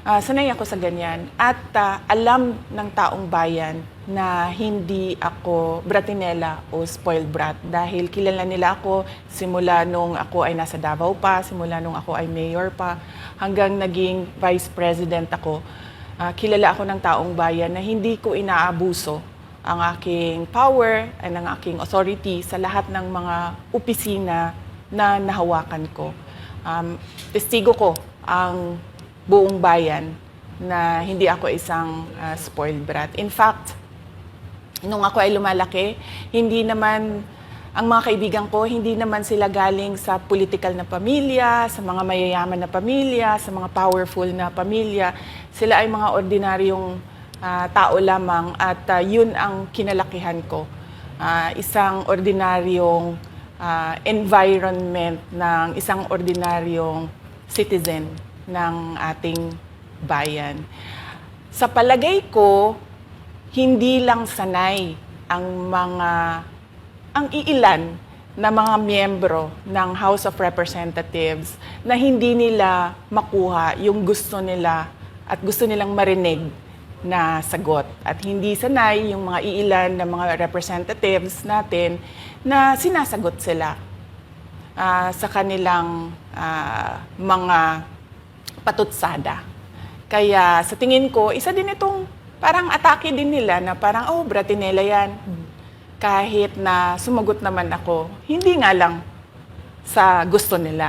Sanay ako sa ganyan. At alam ng taong bayan na hindi ako bratinela o spoiled brat dahil kilala nila ako simula nung ako ay nasa Davao pa, simula nung ako ay mayor pa, hanggang naging vice president ako. Kilala ako ng taong bayan na hindi ko inaabuso ang aking power at ang aking authority sa lahat ng mga opisina na nahawakan ko. Testigo ko ang buong bayan na hindi ako isang spoiled brat. In fact, nung ako ay lumalaki, hindi naman, ang mga kaibigan ko, hindi naman sila galing sa political na pamilya, sa mga mayayaman na pamilya, sa mga powerful na pamilya. Sila ay mga ordinaryong tao lamang at yun ang kinalakihan ko. Isang ordinaryong environment ng isang ordinaryong citizen ng ating bayan. Sa palagay ko, hindi lang sanay ang iilan na mga miyembro ng House of Representatives na hindi nila makuha yung gusto nila at gusto nilang marinig na sagot. At hindi sanay yung mga iilan na mga representatives natin na sinasagot sila sa kanilang mga patutsada. Kaya sa tingin ko, isa din itong parang atake din nila na parang, oh, bratinela yan. Kahit na sumagot naman ako, hindi nga lang sa gusto nila.